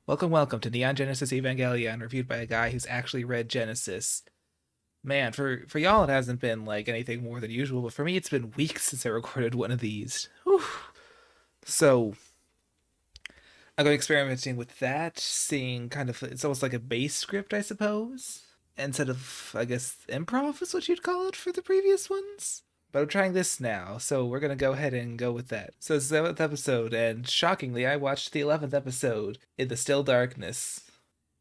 Welcome to Neon Genesis Evangelion, reviewed by a guy who's actually read Genesis. Man, for y'all it hasn't been like anything more than usual, but for me it's been weeks since I recorded one of these. Whew. So I'm going experimenting with that, seeing kind of it's almost like a base script, I suppose, instead of I guess improv is what you'd call it for the previous ones. But I'm trying this now, so we're gonna go ahead and go with that. So it's the 7th episode, and shockingly, I watched the 11th episode in the still darkness.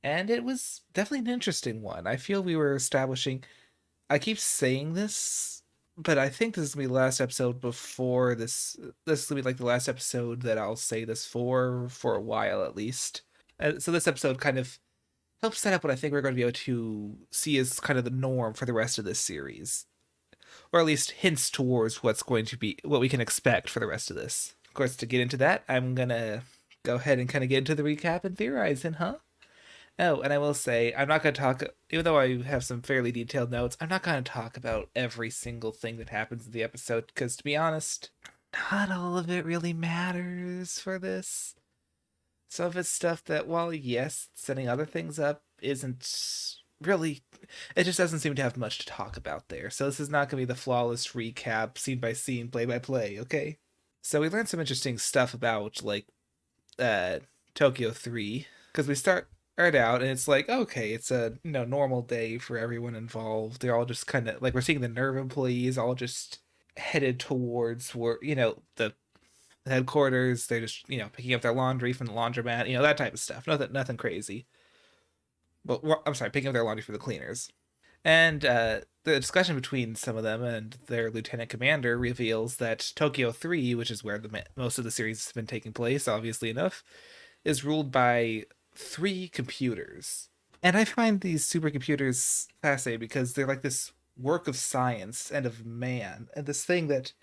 And it was definitely an interesting one. I feel we were establishing. I keep saying this, but I think this is gonna be the last episode before this. This is gonna be like the last episode that I'll say this for a while at least. So this episode kind of helps set up what I think we're going to be able to see as kind of the norm for the rest of this series, or at least hints towards what's going to be what we can expect for the rest of this. Of course, to get into that, I'm gonna go ahead and kind of get into the recap and theorizing, huh? Oh, and I will say, I'm not going to talk, even though I have some fairly detailed notes, I'm not going to talk about every single thing that happens in the episode, because to be honest, not all of it really matters for this. Some of it's stuff that, while yes, setting other things up isn't really, it just doesn't seem to have much to talk about there. So this is not going to be the flawless recap, scene by scene, play by play, okay? So we learned some interesting stuff about, like, uh, Tokyo 3, because we start out and it's like, okay, it's a normal day for everyone involved. They're all just kind of like, we're seeing the nerve employees all just headed towards where the headquarters. They're just picking up their laundry from the laundromat, that type of stuff. Nothing crazy. Well, I'm sorry, picking up their laundry for the cleaners. And the discussion between some of them and their lieutenant commander reveals that Tokyo 3, which is where most of the series has been taking place, obviously enough, is ruled by three computers. And I find these supercomputers fascinating because they're like this work of science and of man, and this thing that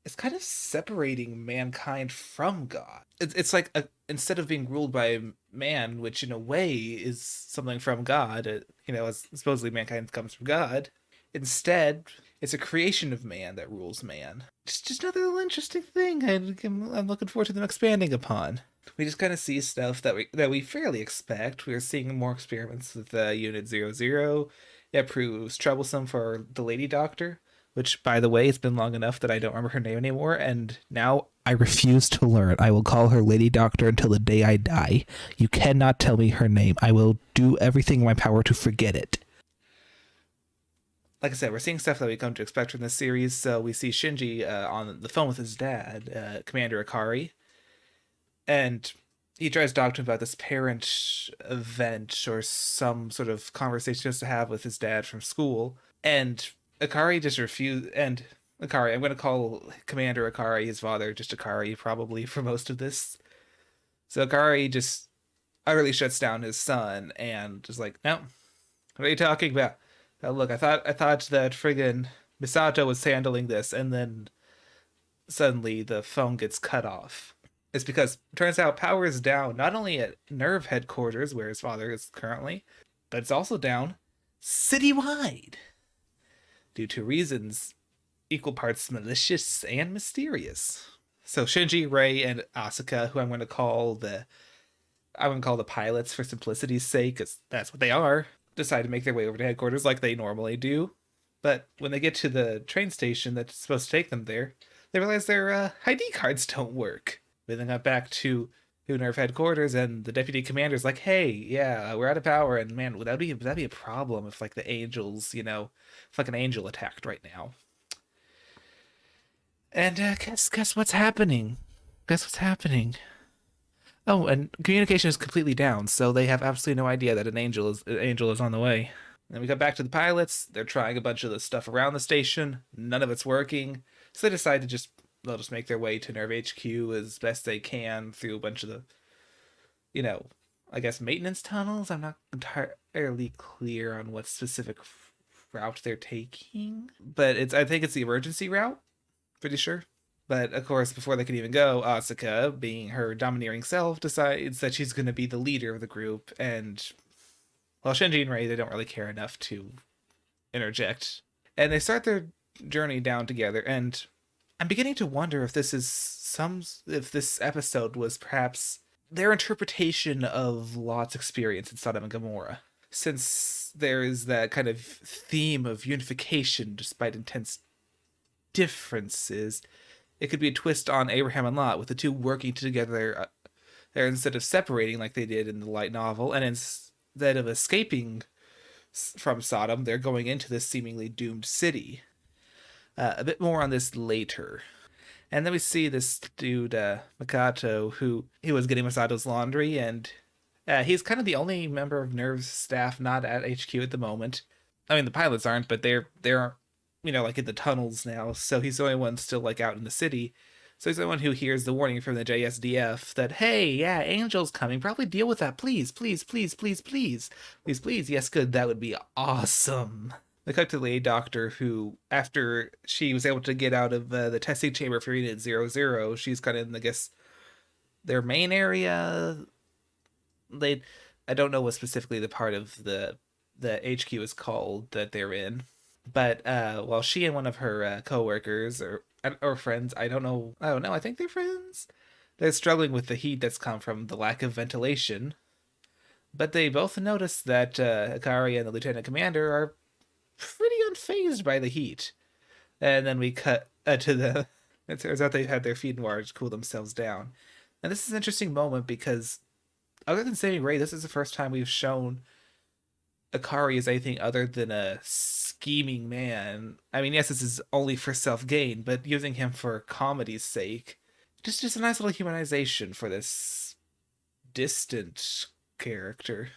is kind of separating mankind from God. It's like instead of being ruled by man, which in a way is something from God, as supposedly mankind comes from God, instead it's a creation of man that rules man. Just another little interesting thing I'm looking forward to them expanding upon. We just kind of see stuff that we fairly expect. We're seeing more experiments with Unit 00. It proves troublesome for the lady doctor, which, by the way, it's been long enough that I don't remember her name anymore, and now I refuse to learn. I will call her Lady Doctor until the day I die. You cannot tell me her name. I will do everything in my power to forget it. Like I said, we're seeing stuff that we come to expect from this series. So we see Shinji on the phone with his dad, Commander Akari, and he tries to talk to him about this parent event or some sort of conversation he has to have with his dad from school. And Akari just refused. And Akari, I'm going to call Commander Akari his father, just Akari probably for most of this. So Akari just utterly shuts down his son and is like, "No, what are you talking about? Look, I thought that friggin' Misato was handling this," and then suddenly the phone gets cut off. It's because it turns out power is down not only at Nerve headquarters, where his father is currently, but it's also down citywide due to reasons equal parts malicious and mysterious. So Shinji, Rei, and Asuka, who I'm gonna call the pilots for simplicity's sake, because that's what they are, decide to make their way over to headquarters like they normally do. But when they get to the train station that's supposed to take them there, they realize their ID cards don't work. They then got back to Nerve headquarters, and the deputy commander's like, "Hey, yeah, we're out of power, and man, would that be a problem if like the angels, if like an angel attacked right now?" And guess what's happening? Guess what's happening? Oh, and communication is completely down, so they have absolutely no idea that an angel is on the way. And we got back to the pilots. They're trying a bunch of the stuff around the station. None of it's working, so they decide to they'll just make their way to Nerve HQ as best they can through a bunch of the, you know, I guess maintenance tunnels. I'm not entirely clear on what specific route they're taking, but I think it's the emergency route. Pretty sure. But of course, before they can even go, Asuka, being her domineering self, decides that she's going to be the leader of the group. And while Shinji and Rei, they don't really care enough to interject. And they start their journey down together. And I'm beginning to wonder if this episode was perhaps their interpretation of Lot's experience in Sodom and Gomorrah. Since there is that kind of theme of unification despite intense differences, it could be a twist on Abraham and Lot, with the two working together there instead of separating like they did in the light novel, and instead of escaping from Sodom, they're going into this seemingly doomed city. A bit more on this later. And then we see this dude, Makato, who he was getting Masato's laundry, and he's kind of the only member of Nerve's staff not at HQ at the moment. I mean, the pilots aren't, but they're like in the tunnels now. So he's the only one still like out in the city. So he's the one who hears the warning from the JSDF that, hey, yeah, Angel's coming. Probably deal with that, please, please, please, please, please, please, please. Yes, good. That would be awesome. They cut to the lead doctor who, after she was able to get out of the testing chamber for Unit 00, she's kind of in, I guess, their main area. I don't know what specifically the part of the HQ is called that they're in, but while she and one of her coworkers or friends, I don't know, I think they're friends. They're struggling with the heat that's come from the lack of ventilation, but they both notice that Akari and the lieutenant commander are pretty unfazed by the heat. And then we cut to the. It turns out they had their feed and water to cool themselves down. And this is an interesting moment because, other than saving Ray, this is the first time we've shown Akari as anything other than a scheming man. I mean, yes, this is only for self gain, but using him for comedy's sake, just a nice little humanization for this distant character,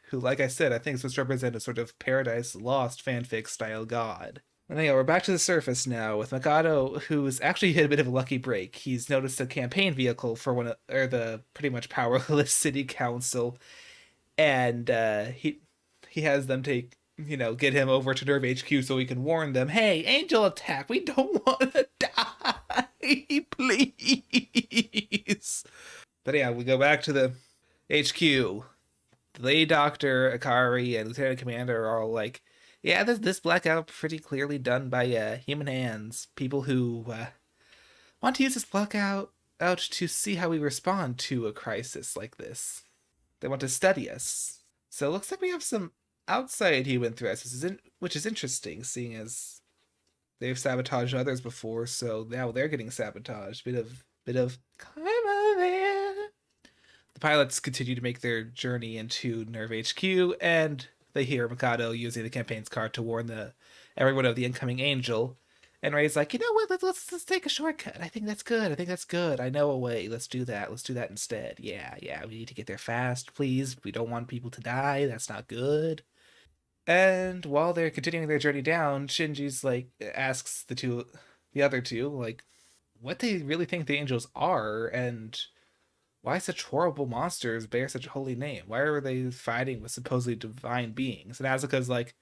who, like I said, I think is supposed to represent a sort of Paradise Lost fanfic style god. And anyway, we're back to the surface now with Mikado, who's actually hit a bit of a lucky break. He's noticed a campaign vehicle for the pretty much powerless city council, and he has them get him over to Nerve HQ so he can warn them, hey, angel attack, we don't want to die, please. But yeah, we go back to the HQ. The lead doctor, Akari, and Lieutenant Commander are all like, yeah, this blackout pretty clearly done by human hands. People who want to use this blackout out to see how we respond to a crisis like this. They want to study us. So it looks like we have some outside human threats, which is interesting, seeing as they've sabotaged others before, so now they're getting sabotaged. Bit of karma there. The pilots continue to make their journey into Nerve HQ, and they hear Mikado using the campaign's car to warn everyone of the incoming angel. And Ray's like, you know what? Let's take a shortcut. I think that's good. I know a way. Let's do that. Let's do that instead. Yeah. We need to get there fast, please. We don't want people to die. That's not good. And while they're continuing their journey down, Shinji's like asks the other two, like, what they really think the angels are, and why such horrible monsters bear such a holy name? Why are they fighting with supposedly divine beings? And Asuka's like,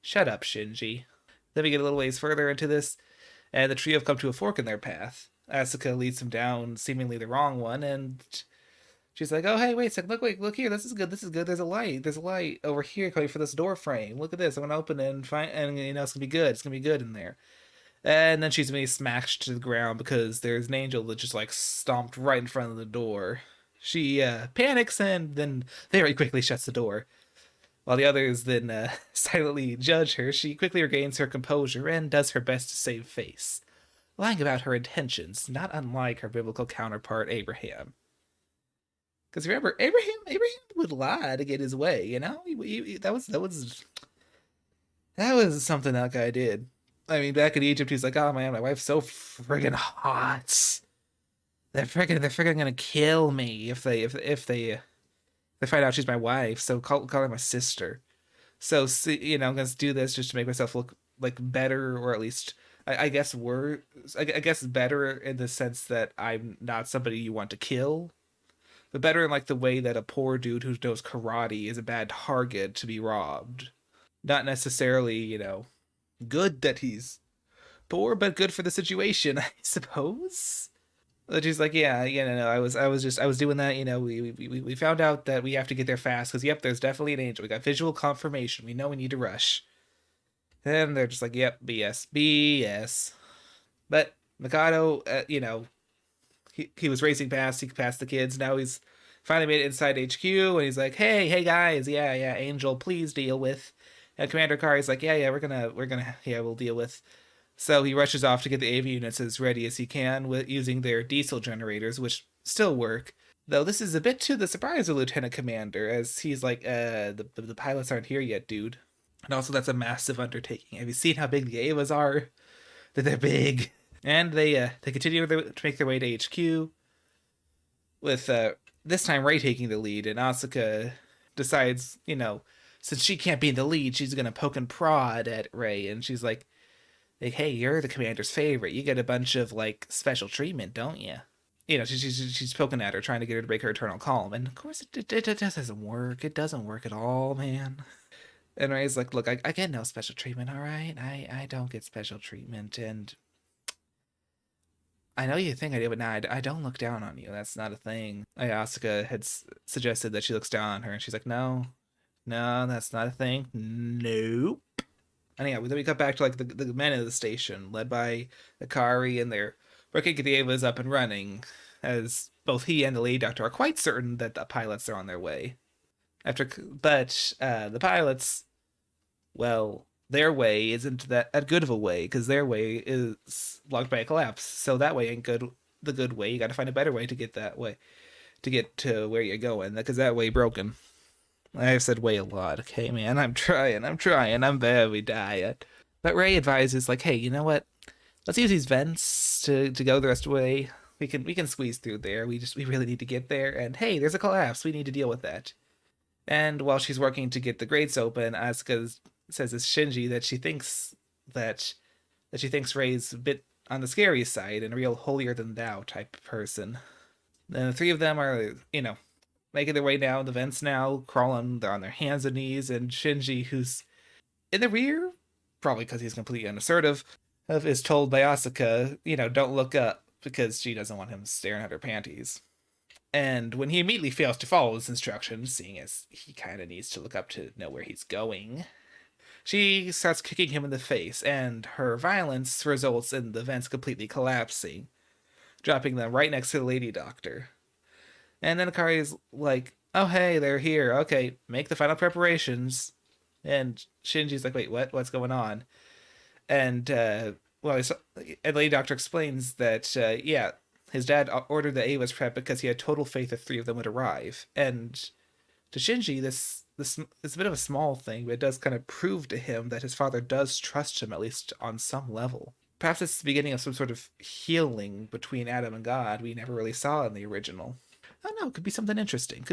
shut up, Shinji. Then we get a little ways further into this, and the trio have come to a fork in their path. Asuka leads them down seemingly the wrong one, and she's like, oh, hey, wait a second, look here, this is good, there's a light over here coming for this door frame. Look at this, I'm gonna open it and find, and it's gonna be good in there. And then she's being smashed to the ground because there's an angel that just like stomped right in front of the door. She panics and then very quickly shuts the door. While the others then silently judge her, she quickly regains her composure and does her best to save face, lying about her intentions, not unlike her biblical counterpart Abraham. Because remember, Abraham would lie to get his way. That was something that guy did. I mean, back in Egypt, he's like, oh man, my wife's so friggin' hot. They're friggin' gonna kill me if they find out she's my wife. So call her my sister. So see, I'm gonna do this just to make myself look like better, or at least I guess better in the sense that I'm not somebody you want to kill, but better in like the way that a poor dude who knows karate is a bad target to be robbed. Not necessarily, good that he's poor, but good for the situation, I suppose. But she's like, yeah, no, I was doing that. We found out that we have to get there fast because, yep, there's definitely an angel. We got visual confirmation. We know we need to rush. And they're just like, yep, BS. But Mikado, he was racing past. He passed the kids. Now he's Finally made it inside HQ, and he's like, hey guys, yeah, Angel, please deal with. And Commander Kari's like, yeah, yeah, we'll deal with. So he rushes off to get the AV units as ready as he can with using their diesel generators, which still work. Though this is a bit to the surprise of Lieutenant Commander, as he's like, the pilots aren't here yet, dude. And also, that's a massive undertaking. Have you seen how big the Avas are? That they're big. And they continue to make their way to HQ, with this time Ray taking the lead, and Asuka decides, since she can't be in the lead, she's gonna poke and prod at Ray, and she's like, hey, you're the commander's favorite. You get a bunch of like special treatment, don't you? She's poking at her, trying to get her to break her eternal calm, and of course it doesn't work. It doesn't work at all, man. And Ray's like, look, I get no special treatment, all right? I don't get special treatment, and I know you think I do, but I don't look down on you. That's not a thing. Asuka had suggested that she looks down on her, and she's like, no, that's not a thing. Nope. And yeah, then we cut back to like the men of the station, led by Akari, and they're working to get the Avas up and running, as both he and the lead doctor are quite certain that the pilots are on their way. But the pilots, well, their way isn't that good of a way, because their way is blocked by a collapse. So that way ain't good. The good way, you got to find a better way to get that way, to get to where you're going, because that way broken. I've said way a lot. Okay, man, I'm trying. I'm very tired. But Ray advises, like, hey, you know what? Let's use these vents to go the rest of the way. We can squeeze through there. We really need to get there. And hey, there's a collapse. We need to deal with that. And while she's working to get the grates open, Asuka says to Shinji that she thinks Ray's a bit on the scary side and a real holier than thou type person. Then the three of them are, making their way down the vents now, crawling. They're on their hands and knees, and Shinji, who's in the rear, probably because he's completely unassertive, is told by Asuka, don't look up, because she doesn't want him staring at her panties. And when he immediately fails to follow his instructions, seeing as he kind of needs to look up to know where he's going, she starts kicking him in the face, and her violence results in the vents completely collapsing, dropping them right next to the lady doctor. And then Akari's like, oh, hey, they're here. Okay, make the final preparations. And Shinji's like, wait, what? What's going on? And, and Lady Doctor explains that, yeah, his dad ordered the Ava's prep because he had total faith that three of them would arrive. And to Shinji, this is a bit of a small thing, but it does kind of prove to him that his father does trust him, at least on some level. Perhaps it's the beginning of some sort of healing between Adam and God we never really saw in the original. I don't know, could be something interesting.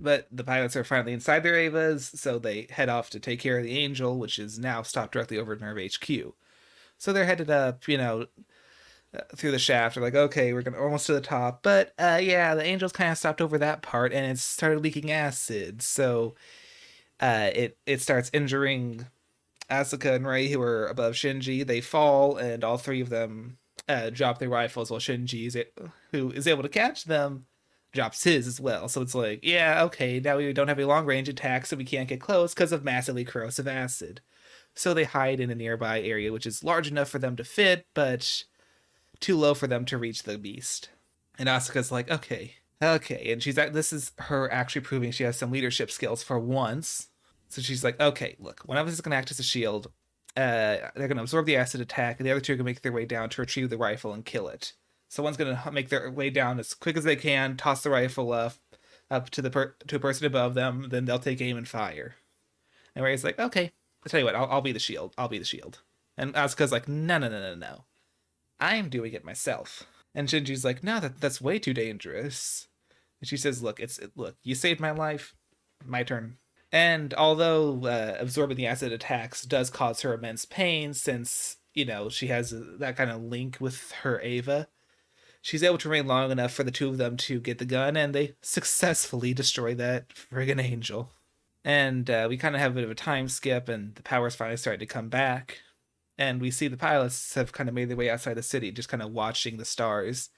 But the pilots are finally inside their Avas, so they head off to take care of the Angel, which is now stopped directly over Nerve HQ. So they're headed up, through the shaft. They're like, okay, we're gonna almost to the top. But yeah, the Angel's kind of stopped over that part, and it started leaking acid. So it starts injuring Asuka and Ray, who are above Shinji. They fall, and all three of them drop their rifles, while Shinji, who is able to catch them, drops his as well. So it's like, yeah, okay, now we don't have a long range attack, so we can't get close because of massively corrosive acid. So they hide in a nearby area, which is large enough for them to fit, but too low for them to reach the beast. And Asuka's like, okay. And this is her actually proving she has some leadership skills for once. So she's like, okay, look, one of us is going to act as a shield. They're going to absorb the acid attack, and the other two are going to make their way down to retrieve the rifle and kill it. So one's going to make their way down as quick as they can, toss the rifle up to to a person above them, then they'll take aim and fire. And Ray's like, okay, I'll tell you what, I'll be the shield. And Asuka's like, no. I'm doing it myself. And Shinji's like, no, that's way too dangerous. And she says, look, you saved my life. My turn. And although absorbing the acid attacks does cause her immense pain, since, she has that kind of link with her Ava, she's able to remain long enough for the two of them to get the gun, and they successfully destroy that friggin' Angel. And we kind of have a bit of a time skip, and the powers finally start to come back. And we see the pilots have kind of made their way outside the city, just kind of watching the stars.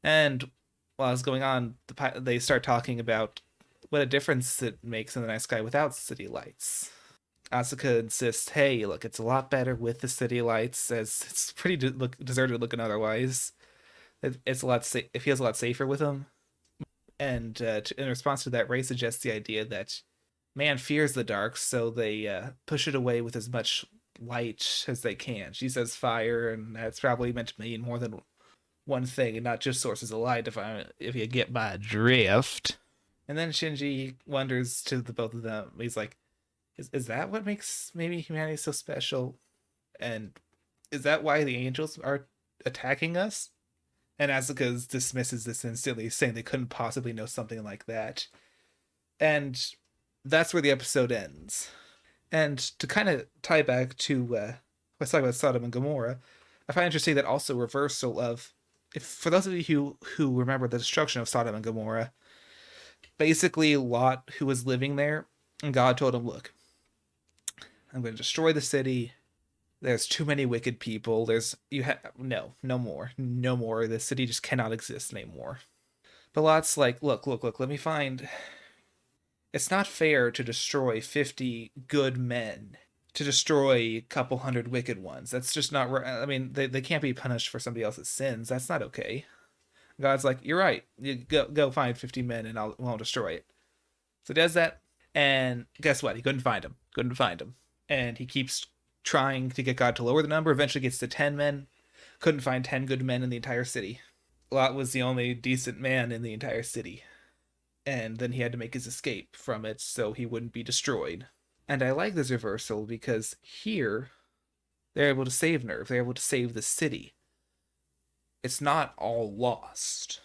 And while it's going on, they start talking about what a difference it makes in the night sky without city lights. Asuka insists, hey, look, it's a lot better with the city lights, as it's pretty deserted looking otherwise. It feels a lot safer with them. And in response to that, Ray suggests the idea that man fears the dark, so they push it away with as much light as they can. She says fire, and that's probably meant to mean more than one thing, and not just sources of light. If you get my drift. And then Shinji wonders to the both of them. He's like, "Is that what makes maybe humanity so special? And is that why the angels are attacking us?" And Asuka dismisses this instantly, saying they couldn't possibly know something like that. And that's where the episode ends. And to kind of tie back to let's talk about Sodom and Gomorrah, I find interesting that also reversal of, if for those of you who remember the destruction of Sodom and Gomorrah, basically Lot, who was living there, and God told him, "Look, I'm going to destroy the city. There's too many wicked people. No more, no more. The city just cannot exist anymore." But Lot's like, look. Let me find. It's not fair to destroy 50 good men to destroy a couple hundred wicked ones. That's just not right. I mean, they can't be punished for somebody else's sins. That's not okay. God's like, "You're right. You go find 50 men and won't destroy it." So he does that, and guess what? He couldn't find him. Couldn't find him, and he keeps trying to get God to lower the number. Eventually gets to 10 men. Couldn't find 10 good men in the entire city. Lot was the only decent man in the entire city. And then he had to make his escape from it so he wouldn't be destroyed. And I like this reversal because here they're able to save Nerve. They're able to save the city. It's not all lost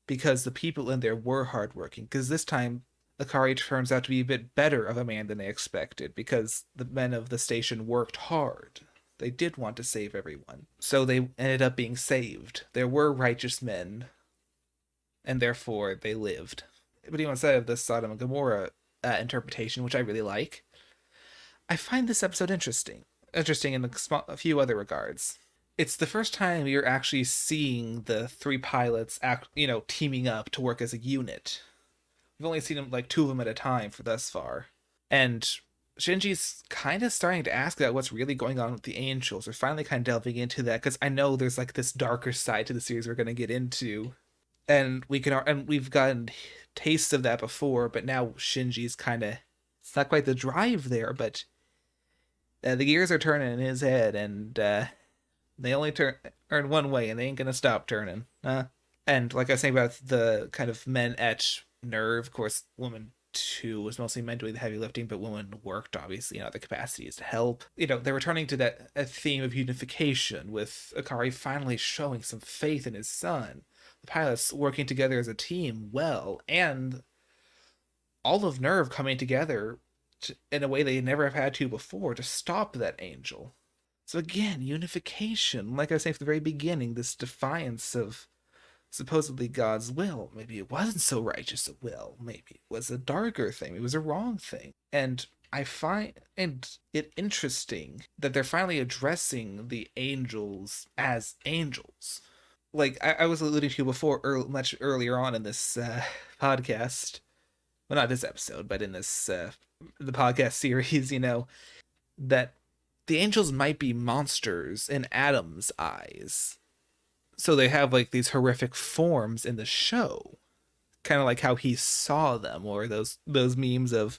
because the people in there were hardworking. Because this time, Akari turns out to be a bit better of a man than they expected because the men of the station worked hard. They did want to save everyone. So they ended up being saved. There were righteous men, and therefore they lived. But even outside of the Sodom and Gomorrah interpretation, which I really like, I find this episode interesting. Interesting in a few other regards. It's the first time you're actually seeing the three pilots teaming up to work as a unit. We've only seen them like two of them at a time for thus far. And Shinji's kind of starting to ask about what's really going on with the angels. We're finally kind of delving into that because I know there's like this darker side to the series we're going to get into. And we've gotten tastes of that before, but now Shinji's kind of, it's not quite the drive there, but the gears are turning in his head, and they only turn one way, and they ain't gonna stop turning. And like I was saying about the kind of men at Nerve, of course, woman 2 was mostly men doing the heavy lifting, but women worked obviously in other capacities to help. They're returning to that a theme of unification, with Akari finally showing some faith in his son. The pilots working together as a team well, and all of Nerve coming together in a way they never have had to before to stop that angel. So again, unification, like I was saying from the very beginning, this defiance of supposedly God's will. Maybe it wasn't so righteous a will. Maybe it was a darker thing. It was a wrong thing. And I find it interesting that they're finally addressing the angels as angels. Like I was alluding to before, much earlier on in this podcast. Well, not this episode, but in this the podcast series, that the angels might be monsters in Adam's eyes. So they have like these horrific forms in the show, kind of like how he saw them, or those memes of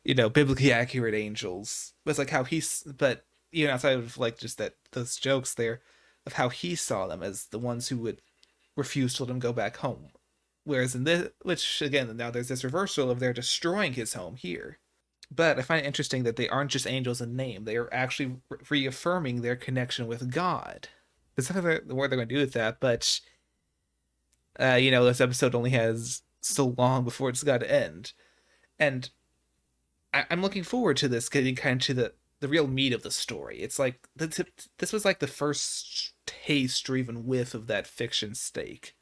biblically accurate angels. But it's like how but outside of like just that those jokes there of how he saw them as the ones who would refuse to let him go back home. Whereas in this, which again, now there's this reversal of they're destroying his home here. But I find it interesting that they aren't just angels in name. They are actually reaffirming their connection with God. There's nothing more they're going to do with that, but, this episode only has so long before it's got to end. And I'm looking forward to this getting kind of to the real meat of the story. It's like, this was like the first taste or even whiff of that fiction steak.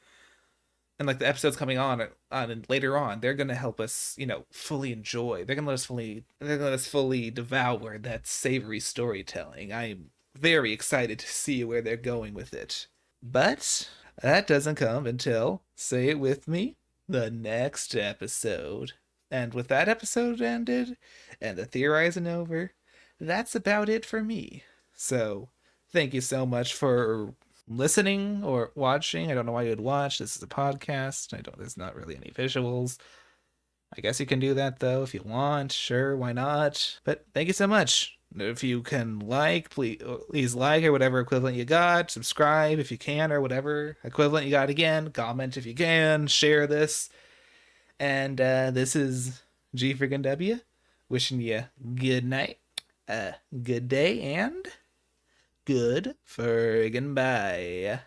And like the episodes coming on and later on, they're gonna help us, fully enjoy. They're gonna let us fully devour that savory storytelling. I'm very excited to see where they're going with it. But that doesn't come until, say it with me, the next episode. And with that episode ended and the theorizing over, that's about it for me. So thank you so much for listening or watching. I don't know why you would watch. This is a podcast. I don't. There's not really any visuals. I guess you can do that though if you want. Sure, why not? But thank you so much. If you can like, please like or whatever equivalent you got. Subscribe if you can or whatever equivalent you got again. Comment if you can. Share this. And this is G freaking W. Wishing you good night, good day, and good friggin' bye.